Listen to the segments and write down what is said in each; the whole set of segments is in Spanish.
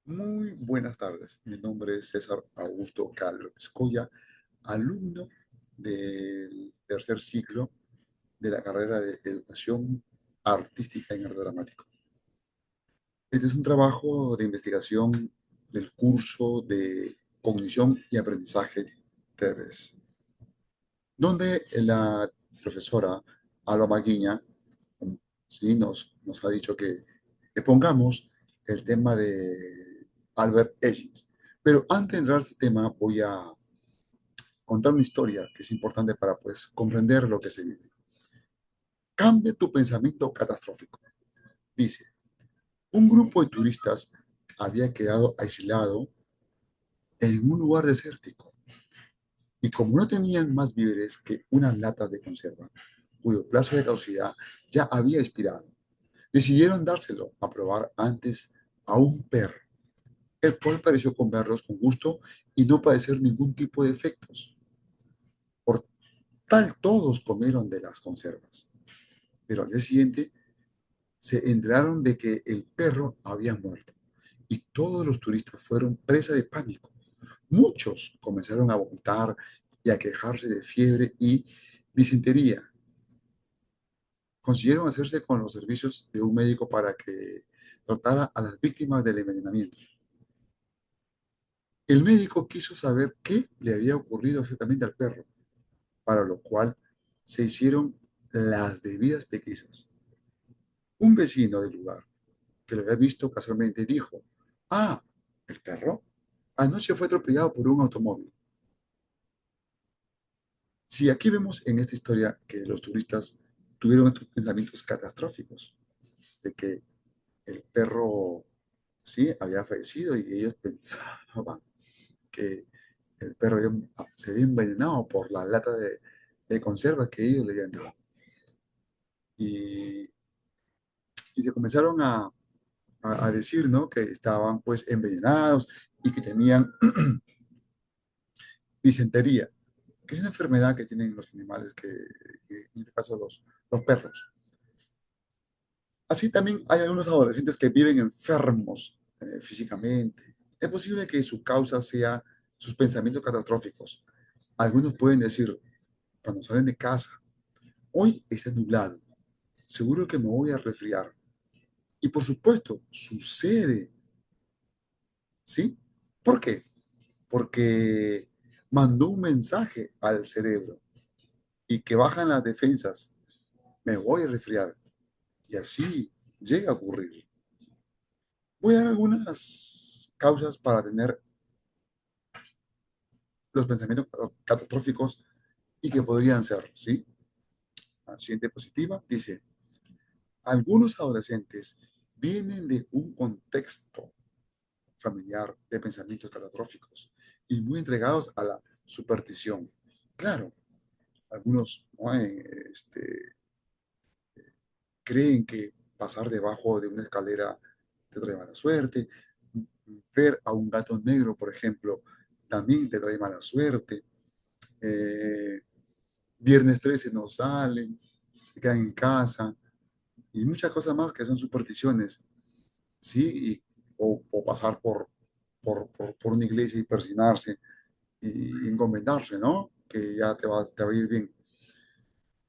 Muy buenas tardes. Mi nombre es César Augusto Calvo Escoya, alumno del tercer ciclo de la carrera de Educación Artística en Arte Dramático. Este es un trabajo de investigación del curso de Cognición y Aprendizaje 3, donde la profesora Alba Maguiña, sí, nos ha dicho que expongamos el tema de Albert Ellis. Pero antes de entrar a este tema, voy a contar una historia que es importante para pues, comprender lo que se viene. Cambia tu pensamiento catastrófico. Dice, un grupo de turistas había quedado aislado en un lugar desértico y como no tenían más víveres que unas latas de conserva, cuyo plazo de caducidad ya había expirado, decidieron dárselo a probar antes a un perro, el cual pareció comerlos con gusto y no padecer ningún tipo de efectos. Por tal, todos comieron de las conservas, pero al día siguiente se enteraron de que el perro había muerto y todos los turistas fueron presa de pánico. Muchos comenzaron a vomitar y a quejarse de fiebre y disentería. Consiguieron hacerse con los servicios de un médico para que tratara a las víctimas del envenenamiento. El médico quiso saber qué le había ocurrido exactamente al perro, para lo cual se hicieron las debidas pesquisas. Un vecino del lugar, que lo había visto casualmente, dijo, ah, ¿el perro? Anoche fue atropellado por un automóvil. Si aquí vemos en esta historia que los turistas tuvieron estos pensamientos catastróficos, de que el perro, sí, había fallecido y ellos pensaban que el perro se había envenenado por la lata de conserva que ellos le habían dado. Y, y se comenzaron a decir, ¿no? Que estaban pues envenenados y que tenían disentería, que es una enfermedad que tienen los animales, que en este caso los perros. Así también hay algunos adolescentes que viven enfermos físicamente. Es posible que su causa sea sus pensamientos catastróficos. Algunos pueden decir, cuando salen de casa, hoy está nublado, seguro que me voy a resfriar. Y por supuesto, sucede, ¿sí? ¿Por qué? Porque mandó un mensaje al cerebro y que bajan las defensas, me voy a resfriar. Y así llega a ocurrir. Voy a dar algunas causas para tener los pensamientos catastróficos y que podrían ser, ¿sí? La siguiente diapositiva dice, algunos adolescentes vienen de un contexto familiar de pensamientos catastróficos y muy entregados a la superstición. Claro, algunos, ¿no? Creen que pasar debajo de una escalera te trae mala suerte. Ver a un gato negro, por ejemplo, también te trae mala suerte. Eh, Viernes 13 no salen, se quedan en casa y muchas cosas más que son supersticiones, ¿sí? O pasar por una iglesia y persinarse y encomendarse, ¿no? Que ya te va a ir bien.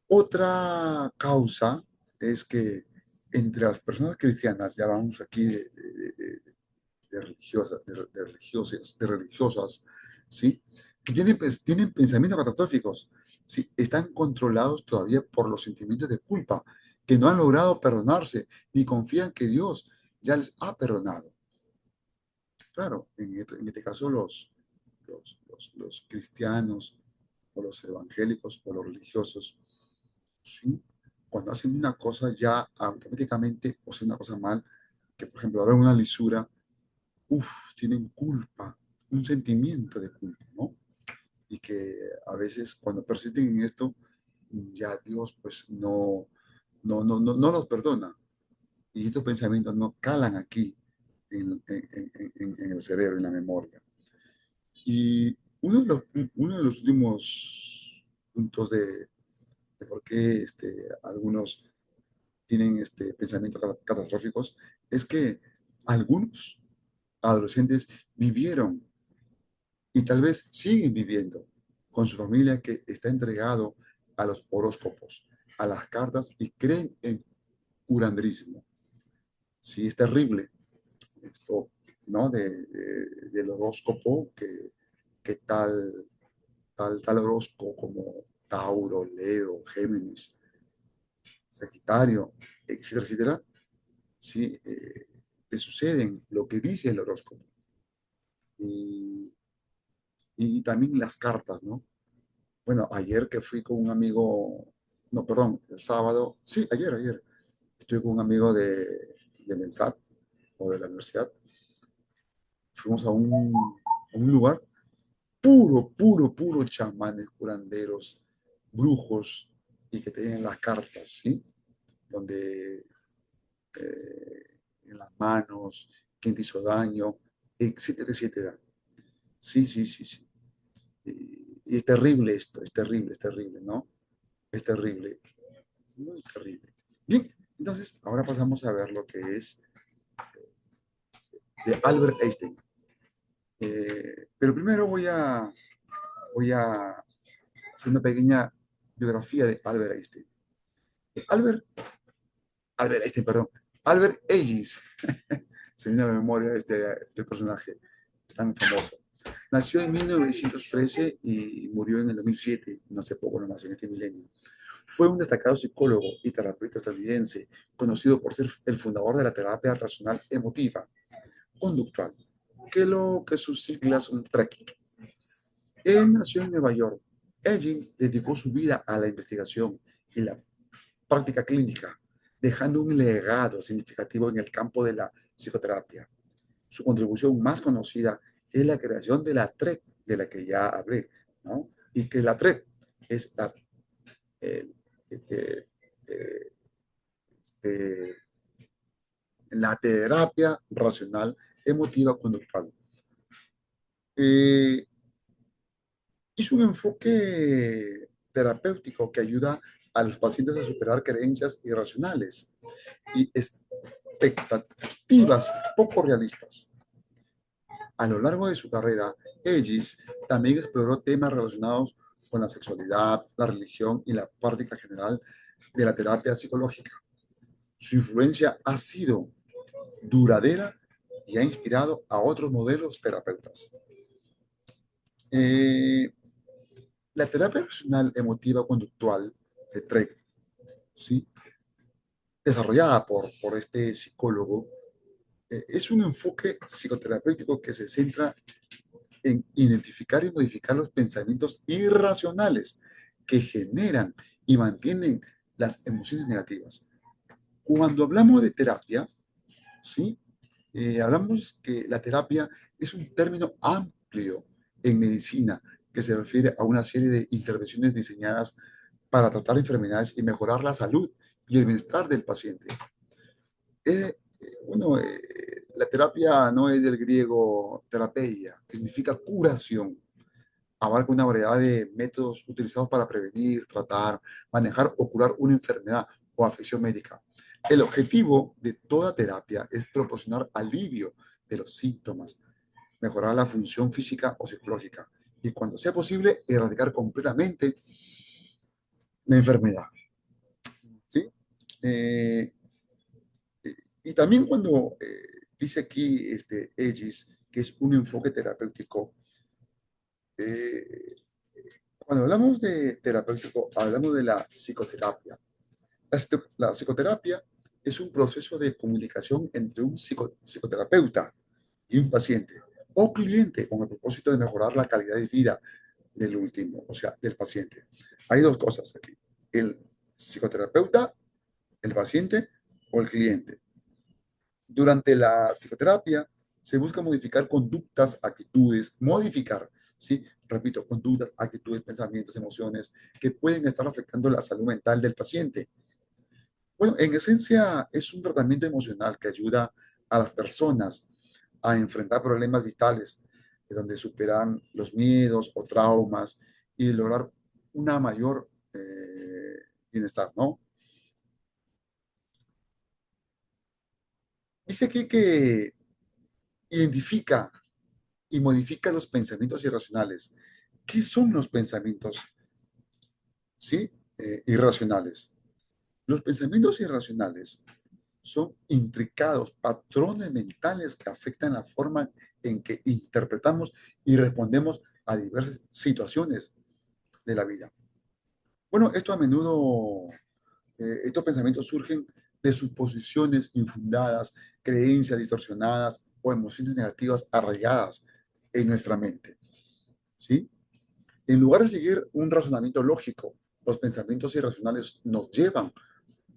Otra causa es que entre las personas cristianas, ya vamos aquí de religiosas, de religiosas, ¿sí? Que tienen pensamientos catastróficos, ¿sí? Están controlados todavía por los sentimientos de culpa, que no han logrado perdonarse, ni confían que Dios ya les ha perdonado. Claro, en este caso los cristianos o los evangélicos o los religiosos, ¿sí? Cuando hacen una cosa ya automáticamente, o sea, una cosa mal, que por ejemplo habrá una lisura, uff, tienen culpa, un sentimiento de culpa, ¿no? Y que a veces cuando persisten en esto, ya Dios pues no los perdona. Y estos pensamientos no calan aquí en el cerebro, en la memoria. Y uno de los últimos puntos de por qué algunos tienen pensamientos catastróficos es que algunos, adolescentes vivieron y tal vez siguen viviendo con su familia que está entregado a los horóscopos, a las cartas y creen en curanderismo. Sí, es terrible esto, ¿no? Del horóscopo, que tal horóscopo como Tauro, Leo, Géminis, Sagitario, etcétera, etcétera, sí, te suceden lo que dice el horóscopo. Y, y también las cartas, ¿no? Bueno, ayer que fui con un amigo, no, perdón, el sábado, sí, ayer, estuve con un amigo del ENSAT o de la universidad, fuimos a un lugar puro chamanes, curanderos, brujos, y que tienen las cartas, ¿sí? Donde en las manos, quién te hizo daño, etcétera, etcétera. Sí, sí, sí, sí. Y es terrible esto, es terrible, ¿no? Es terrible, muy terrible. Bien, entonces ahora pasamos a ver lo que es de Albert Einstein. Pero primero voy a hacer una pequeña biografía de Albert Einstein. Albert, Albert Einstein, perdón, Albert Ellis, se viene a la memoria este personaje tan famoso. Nació en 1913 y murió en el 2007, no hace poco nomás, en este milenio. Fue un destacado psicólogo y terapeuta estadounidense, conocido por ser el fundador de la terapia racional emotiva conductual, que sus siglas son TREC. Él nació en Nueva York. Elgin dedicó su vida a la investigación y la práctica clínica, dejando un legado significativo en el campo de la psicoterapia. Su contribución más conocida es la creación de la TREC, de la que ya hablé, ¿no? Y que la TREC es eh, este, eh, este, la terapia racional emotiva conductual. Eh, es un enfoque terapéutico que ayuda a los pacientes a superar creencias irracionales y expectativas poco realistas. A lo largo de su carrera, Ellis también exploró temas relacionados con la sexualidad, la religión y la práctica general de la terapia psicológica. Su influencia ha sido duradera y ha inspirado a otros modelos terapeutas. Eh, la terapia racional emotiva conductual de Trek, ¿sí? Desarrollada por este psicólogo, es un enfoque psicoterapéutico que se centra en identificar y modificar los pensamientos irracionales que generan y mantienen las emociones negativas. Cuando hablamos de terapia, ¿sí? Hablamos que la terapia es un término amplio en medicina que se refiere a una serie de intervenciones diseñadas para tratar enfermedades y mejorar la salud y el bienestar del paciente. Bueno, la terapia no es del griego terapeia, que significa curación. Abarca una variedad de métodos utilizados para prevenir, tratar, manejar o curar una enfermedad o afección médica. El objetivo de toda terapia es proporcionar alivio de los síntomas, mejorar la función física o psicológica y, cuando sea posible, erradicar completamente la enfermedad. ¿Sí? Eh, y también cuando dice aquí Ellis que es un enfoque terapéutico, eh, cuando hablamos de terapéutico, hablamos de la psicoterapia. La psicoterapia es un proceso de comunicación entre un psicoterapeuta y un paciente o cliente con el propósito de mejorar la calidad de vida del último, o sea, del paciente. Hay dos cosas aquí: el psicoterapeuta, el paciente o el cliente. Durante la psicoterapia se busca modificar conductas, actitudes, modificar, ¿sí? Repito, conductas, actitudes, pensamientos, emociones que pueden estar afectando la salud mental del paciente. Bueno, en esencia es un tratamiento emocional que ayuda a las personas a enfrentar problemas vitales, donde superan los miedos o traumas y lograr una mayor bienestar, ¿no? Dice aquí que identifica y modifica los pensamientos irracionales. ¿Qué son los pensamientos, sí, irracionales? Los pensamientos irracionales son intricados patrones mentales que afectan la forma en que interpretamos y respondemos a diversas situaciones de la vida. Bueno, esto a menudo, estos pensamientos surgen de suposiciones infundadas, creencias distorsionadas o emociones negativas arraigadas en nuestra mente, ¿sí? En lugar de seguir un razonamiento lógico, los pensamientos irracionales nos llevan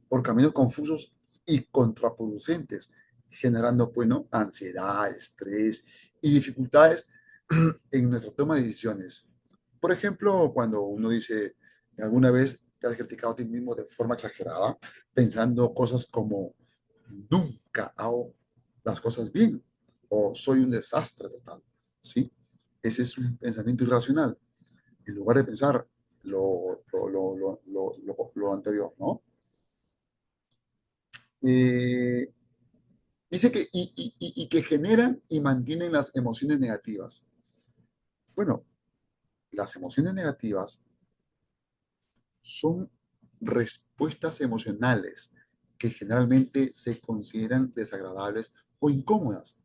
por caminos confusos y contraproducentes, generando, bueno, ansiedad, estrés y dificultades en nuestra toma de decisiones. Por ejemplo, cuando uno dice, alguna vez te has criticado a ti mismo de forma exagerada, pensando cosas como, nunca hago las cosas bien, o soy un desastre total, ¿sí? Ese es un pensamiento irracional, en lugar de pensar lo anterior, ¿no? Eh, Dice que, y que generan y mantienen las emociones negativas. Bueno, las emociones negativas son respuestas emocionales que generalmente se consideran desagradables o incómodas.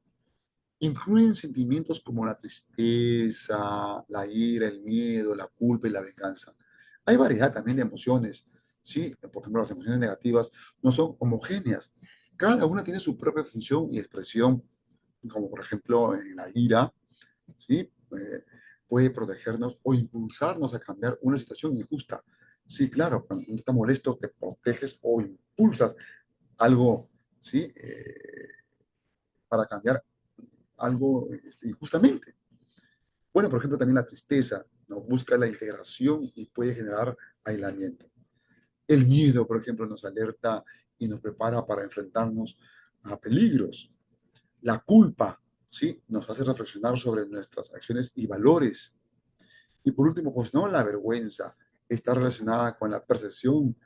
Incluyen sentimientos como la tristeza, la ira, el miedo, la culpa y la venganza. Hay variedad también de emociones, ¿sí? Por ejemplo, las emociones negativas no son homogéneas. Cada una tiene su propia función y expresión, como por ejemplo en la ira, ¿sí? Puede protegernos o impulsarnos a cambiar una situación injusta. Sí, claro, cuando uno está molesto, te proteges o impulsas algo, ¿sí? Para cambiar algo injustamente. Bueno, por ejemplo, también la tristeza, ¿no? Busca la integración y puede generar aislamiento. El miedo, por ejemplo, nos alerta y nos prepara para enfrentarnos a peligros. La culpa, ¿sí? Nos hace reflexionar sobre nuestras acciones y valores. Y por último, pues no, la vergüenza está relacionada con la percepción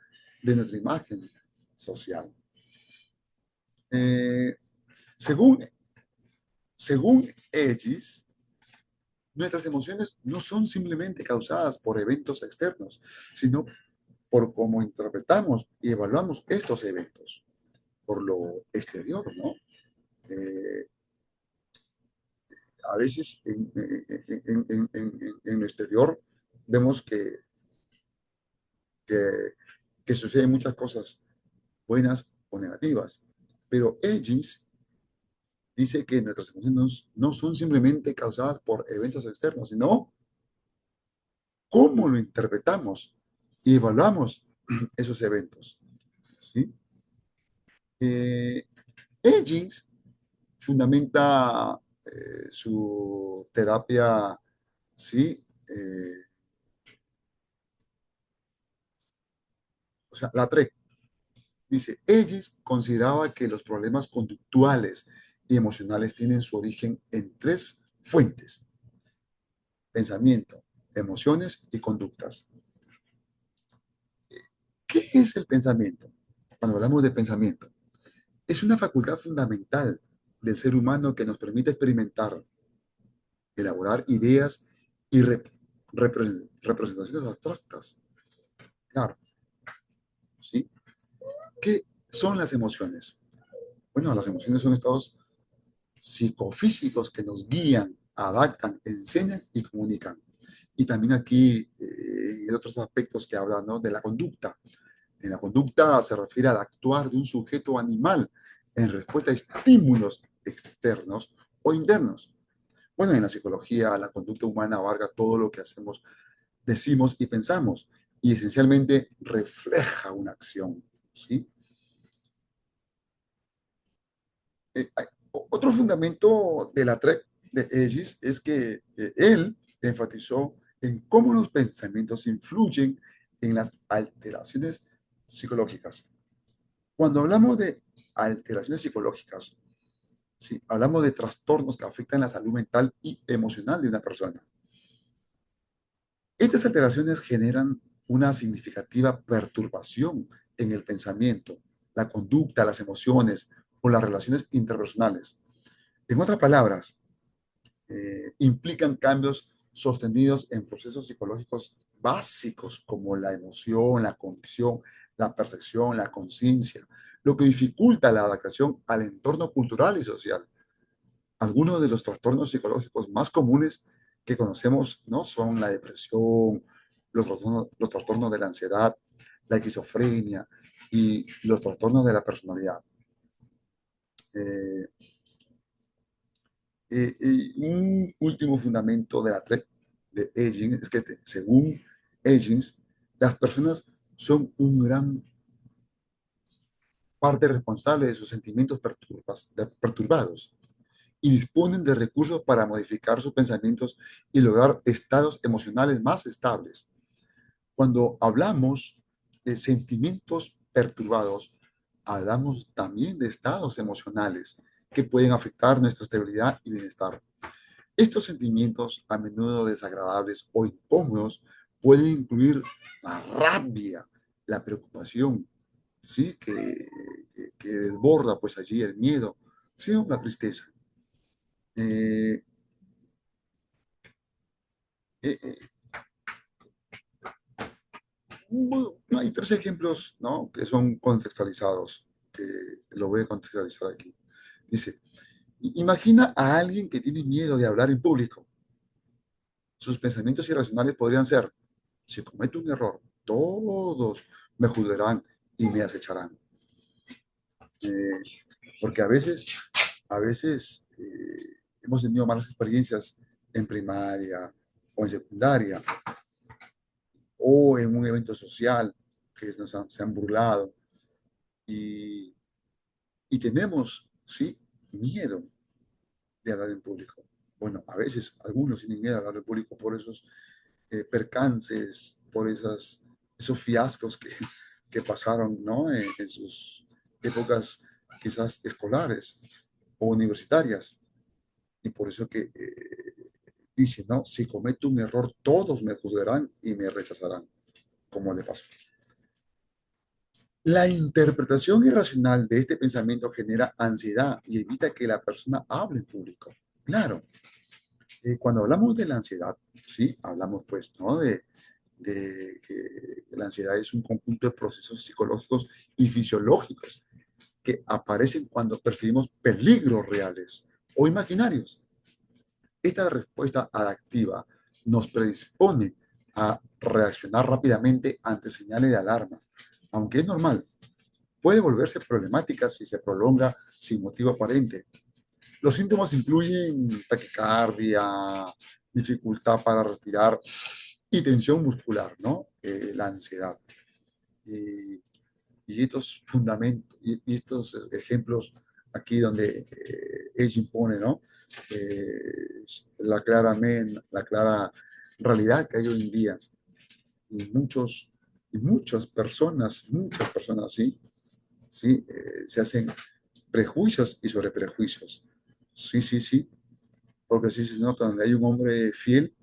de nuestra imagen social. Eh, según, según Ellis, nuestras emociones no son simplemente causadas por eventos externos, sino por cómo interpretamos y evaluamos estos eventos, por lo exterior, ¿no? Eh, a veces en lo exterior vemos que, que suceden muchas cosas buenas o negativas, pero Ellis dice que nuestras emociones no son simplemente causadas por eventos externos, sino cómo lo interpretamos y evaluamos esos eventos, ¿sí? Eh, Edgins fundamenta su terapia, ¿sí? O sea, la TREC. Dice, Edgins consideraba que los problemas conductuales y emocionales tienen su origen en tres fuentes: pensamiento, emociones y conductas. ¿Qué es el pensamiento? Cuando hablamos de pensamiento, es una facultad fundamental del ser humano que nos permite experimentar, elaborar ideas y representaciones abstractas. Claro, ¿sí? ¿Qué son las emociones? Bueno, las emociones son estados psicofísicos que nos guían, adaptan, enseñan y comunican. Y también aquí hay otros aspectos que hablan, ¿no?, de la conducta. En la conducta se refiere al actuar de un sujeto animal en respuesta a estímulos externos o internos. Bueno, en la psicología, la conducta humana abarca todo lo que hacemos, decimos y pensamos, y esencialmente refleja una acción, ¿sí? Otro fundamento de la TREC de Ellis es que él enfatizó en cómo los pensamientos influyen en las alteraciones psicológicas. Cuando hablamos de alteraciones psicológicas, ¿sí?, hablamos de trastornos que afectan la salud mental y emocional de una persona. Estas alteraciones generan una significativa perturbación en el pensamiento, la conducta, las emociones o las relaciones interpersonales. En otras palabras, implican cambios sostenidos en procesos psicológicos básicos como la emoción, la condición, la percepción, la conciencia, lo que dificulta la adaptación al entorno cultural y social. Algunos de los trastornos psicológicos más comunes que conocemos, ¿no? Son la depresión, los trastornos de la ansiedad, la esquizofrenia y los trastornos de la personalidad. Eh, y un último fundamento de la de aging es que, según aging, las personas son un gran parte responsable de sus sentimientos perturbados y disponen de recursos para modificar sus pensamientos y lograr estados emocionales más estables. Cuando hablamos de sentimientos perturbados, hablamos también de estados emocionales que pueden afectar nuestra estabilidad y bienestar. Estos sentimientos, a menudo desagradables o incómodos, pueden incluir la rabia, la preocupación, ¿sí? Que desborda pues allí el miedo, ¿sí? O la tristeza. Eh, eh, eh, Hay tres ejemplos, ¿no? Que son contextualizados, que lo voy a contextualizar aquí. Dice, imagina a alguien que tiene miedo de hablar en público. Sus pensamientos irracionales podrían ser, si cometo un error, todos me juzgarán y me acecharán. Eh, Porque a veces hemos tenido malas experiencias en primaria o en secundaria o en un evento social que se han burlado y, y tenemos, ¿sí? Miedo de hablar en público. Bueno, a veces algunos tienen miedo de hablar en público por esos percances, por esos fiascos que pasaron, ¿no? En sus épocas quizás escolares o universitarias. Y por eso que dice, ¿no? Si cometo un error, todos me juzgarán y me rechazarán, como le pasó. La interpretación irracional de este pensamiento genera ansiedad y evita que la persona hable en público. Claro, cuando hablamos de la ansiedad, sí, hablamos pues, ¿no? De que la ansiedad es un conjunto de procesos psicológicos y fisiológicos que aparecen cuando percibimos peligros reales o imaginarios. Esta respuesta adaptiva nos predispone a reaccionar rápidamente ante señales de alarma, aunque es normal. Puede volverse problemática si se prolonga sin motivo aparente. Los síntomas incluyen taquicardia, dificultad para respirar y tensión muscular, ¿no? La ansiedad. Y, y estos fundamentos, y estos ejemplos aquí donde ella impone, ¿no? La clara realidad que hay hoy en día. Y muchas personas, sí, sí, se hacen prejuicios y sobre prejuicios. Sí, sí, sí, porque sí se nota donde hay un hombre fiel,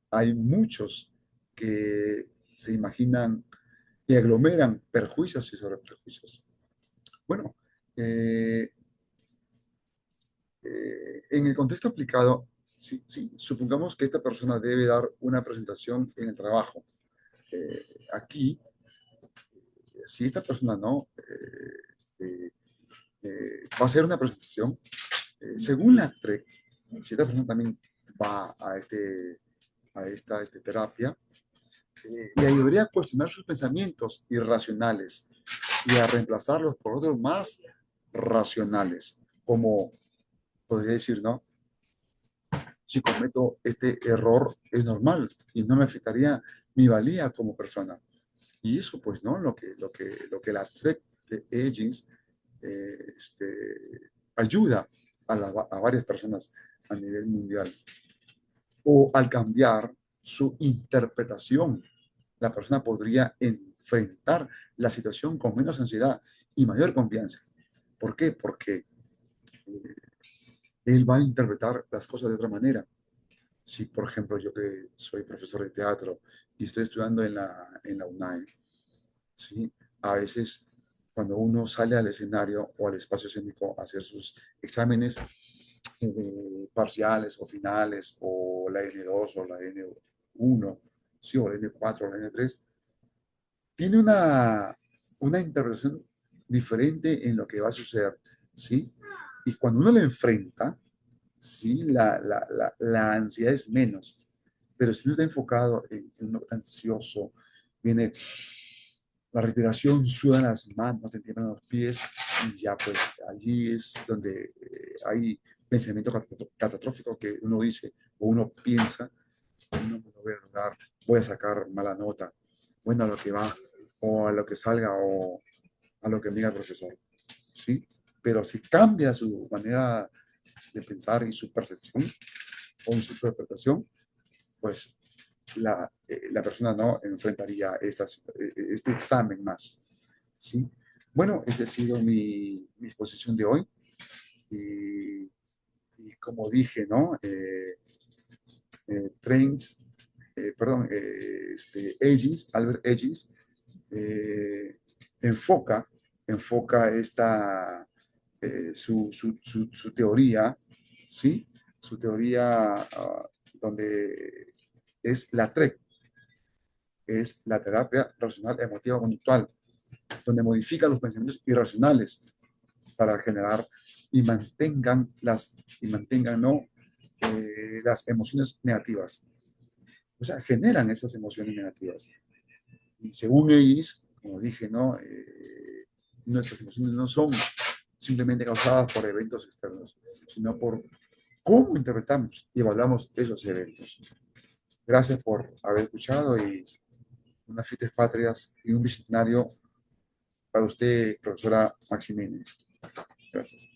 hay muchos que se imaginan y aglomeran perjuicios y sobre prejuicios. Bueno, eh, en el contexto aplicado, sí, sí, supongamos que esta persona debe dar una presentación en el trabajo. Aquí, si esta persona no va a hacer una presentación, según la TREC, si esta persona también va a esta terapia, le ayudaría a cuestionar sus pensamientos irracionales y a reemplazarlos por otros más racionales, como podría decir, ¿no? Si cometo este error es normal y no me afectaría mi valía como persona. Y eso, pues, ¿no? Lo que la TREC de Agents ayuda a varias personas a nivel mundial. O al cambiar su interpretación, la persona podría enfrentar la situación con menos ansiedad y mayor confianza. ¿Por qué? Porque eh, él va a interpretar las cosas de otra manera. Si, por ejemplo, yo que soy profesor de teatro y estoy estudiando en la UNAE, ¿sí? A veces cuando uno sale al escenario o al espacio escénico a hacer sus exámenes, parciales o finales, o la N2 o la N1, sí, o la N4 o la N3, tiene una interpretación diferente en lo que va a suceder, ¿sí? Y cuando uno le enfrenta, sí, la ansiedad es menos. Pero si uno está enfocado en uno está ansioso, viene la respiración, sudan las manos, te tiemblan los pies, y ya pues allí es donde hay pensamientos catastróficos que uno dice o uno piensa, no me lo voy a lograr, voy a sacar mala nota, bueno, a lo que va, o a lo que salga, o a lo que me diga el profesor, ¿sí? Pero si cambia su manera de pensar y su percepción o su interpretación, pues la persona no enfrentaría este examen más, ¿sí? Bueno, esa ha sido mi exposición de hoy. Y, y como dije, ¿no? Trains, perdón, Albert Aegis, eh, enfoca, enfoca su teoría, ¿sí? Su teoría donde es la TREC, es la terapia racional emotiva conductual, donde modifica los pensamientos irracionales para generar y mantengan ¿no? Las emociones negativas. O sea, generan esas emociones negativas. Y según ellos, como dije, ¿no? Nuestras emociones no son simplemente causadas por eventos externos, sino por cómo interpretamos y evaluamos esos eventos. Gracias por haber escuchado y unas fiestas patrias y un bicentenario para usted, profesora Maximene. Gracias.